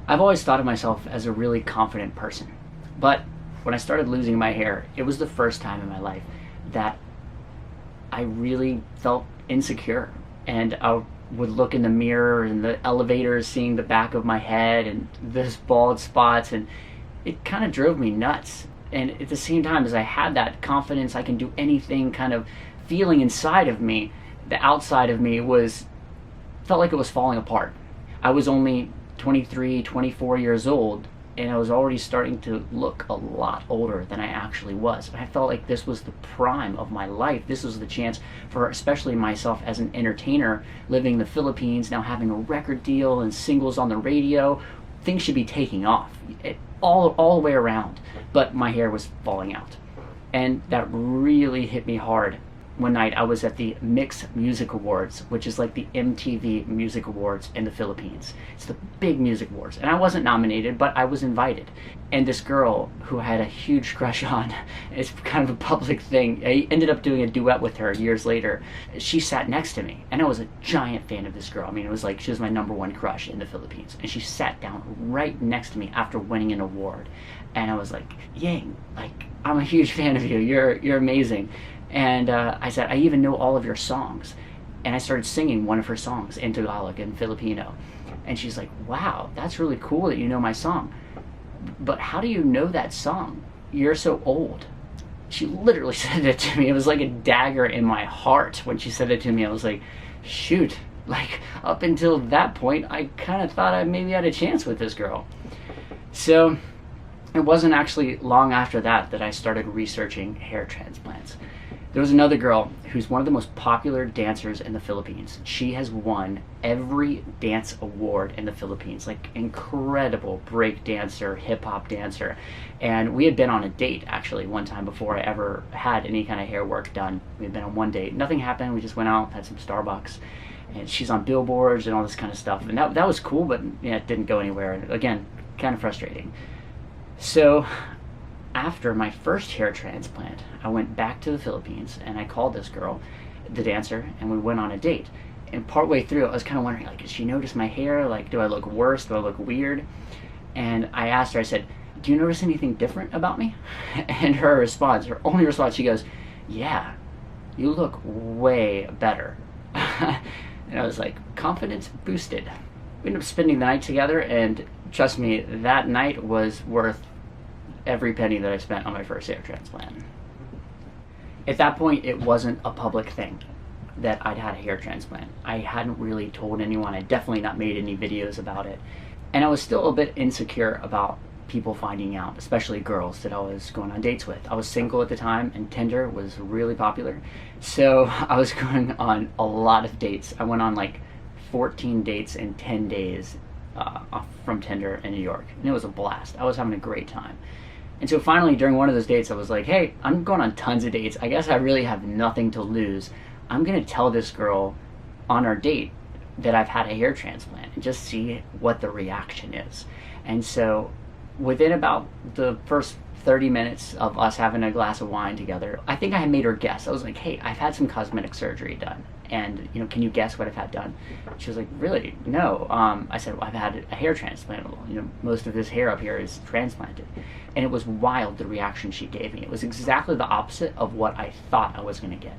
I've always thought of myself as a really confident person. But when I started losing my hair, it was the first time in my life that I really felt insecure. And I would look in the mirror in the elevator, seeing the back of my head and this bald spots, and it kind of drove me nuts. And at the same time, as I had that confidence, I can do anything kind of feeling inside of me, the outside of me was felt like it was falling apart. I was only 23, 24 years old, and I was already starting to look a lot older than I actually was. I felt like this was the prime of my life. This was the chance for especially myself as an entertainer living in the Philippines, now having a record deal and singles on the radio. Things should be taking off all the way around, but my hair was falling out. And that really hit me hard. One night I was at the Mixed Music Awards, which is like the MTV Music Awards in the Philippines. It's the big music awards. And I wasn't nominated, but I was invited. And this girl who I had a huge crush on, it's kind of a public thing, I ended up doing a duet with her years later. She sat next to me, and I was a giant fan of this girl. I mean, it was like she was my number one crush in the Philippines. And she sat down right next to me after winning an award. And I was like, Yang, like, I'm a huge fan of you. You're amazing. And I said, I even know all of your songs. And I started singing one of her songs in Tagalog and Filipino. And she's like, wow, that's really cool that you know my song. But how do you know that song? You're so old. She literally said it to me. It was like a dagger in my heart when she said it to me. I was like, shoot. Like, up until that point, I kind of thought I maybe had a chance with this girl. So it wasn't actually long after that that I started researching hair transplants. There was another girl who's one of the most popular dancers in the Philippines. She has won every dance award in the Philippines, like incredible break dancer, hip hop dancer. And we had been on a date actually one time before I ever had any kind of hair work done. We had been on one date. Nothing happened. We just went out, had some Starbucks. And she's on billboards and all this kind of stuff. And that was cool, but yeah, it didn't go anywhere. And again, kind of frustrating. So after my first hair transplant, I went back to the Philippines and I called this girl, the dancer, and we went on a date. And partway through, I was kind of wondering, like, did she notice my hair? Like, do I look worse? Do I look weird? And I asked her, I said, do you notice anything different about me? And her response, her only response, she goes, yeah, you look way better. And I was like, confidence boosted. We ended up spending the night together, and trust me, that night was worth every penny that I spent on my first hair transplant. At that point, it wasn't a public thing that I'd had a hair transplant. I hadn't really told anyone. I'd definitely not made any videos about it. And I was still a bit insecure about people finding out, especially girls that I was going on dates with. I was single at the time, and Tinder was really popular. So I was going on a lot of dates. I went on like 14 dates in 10 days from Tinder in New York. And it was a blast. I was having a great time. And so finally, during one of those dates, I was like, hey, I'm going on tons of dates. I guess I really have nothing to lose. I'm going to tell this girl on our date that I've had a hair transplant and just see what the reaction is. And so within about the first 30 minutes of us having a glass of wine together, I think I had made her guess. I was like, hey, I've had some cosmetic surgery done. And, can you guess what I've had done? She was like, really? No. I said, well, I've had a hair transplant. Most of this hair up here is transplanted. And it was wild, the reaction she gave me. It was exactly the opposite of what I thought I was going to get.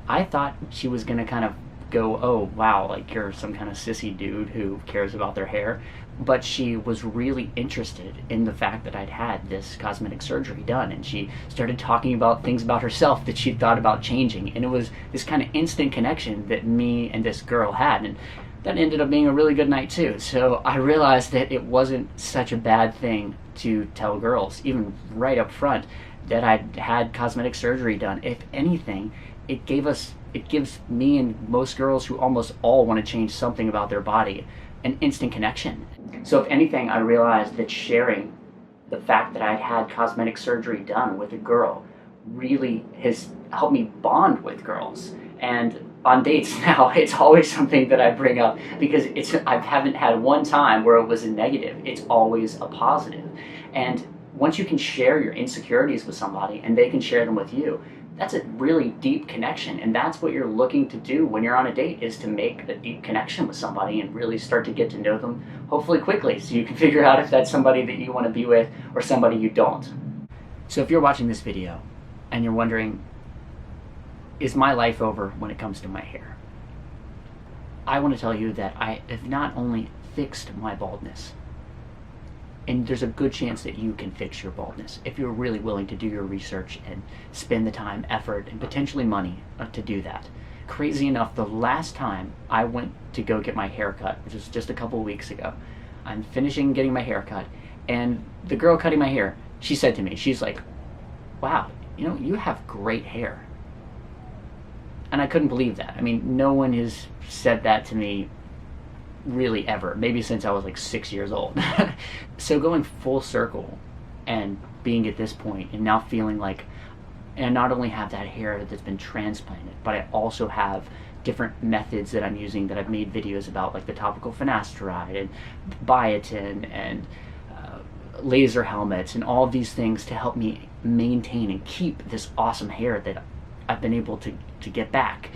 I thought she was going to kind of go, oh, wow, like you're some kind of sissy dude who cares about their hair. But she was really interested in the fact that I'd had this cosmetic surgery done, and she started talking about things about herself that she'd thought about changing, and it was this kind of instant connection that me and this girl had, and that ended up being a really good night too. So I realized that it wasn't such a bad thing to tell girls, even right up front, that I'd had cosmetic surgery done. If anything, it gives me and most girls who almost all want to change something about their body an instant connection. So if anything, I realized that sharing the fact that I'd had cosmetic surgery done with a girl really has helped me bond with girls. And on dates now, it's always something that I bring up because I haven't had one time where it was a negative. It's always a positive. And once you can share your insecurities with somebody and they can share them with you, that's a really deep connection, and that's what you're looking to do when you're on a date, is to make a deep connection with somebody and really start to get to know them, hopefully quickly, so you can figure out if that's somebody that you want to be with or somebody you don't. So if you're watching this video and you're wondering, is my life over when it comes to my hair? I want to tell you that I have not only fixed my baldness, and there's a good chance that you can fix your baldness if you're really willing to do your research and spend the time, effort, and potentially money to do that. Crazy enough, the last time I went to go get my hair cut, which was just a couple of weeks ago, I'm finishing getting my hair cut, and the girl cutting my hair, she said to me, she's like, wow, you know, you have great hair. And I couldn't believe that. I mean, no one has said that to me really ever, maybe since I was like 6 years old. So going full circle and being at this point and now feeling like, and I not only have that hair that's been transplanted, but I also have different methods that I'm using that I've made videos about, like the topical finasteride and biotin and laser helmets and all of these things to help me maintain and keep this awesome hair that I've been able to get back.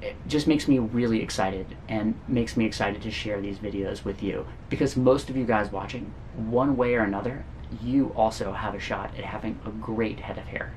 It just makes me really excited, and makes me excited to share these videos with you, because most of you guys watching, one way or another, you also have a shot at having a great head of hair.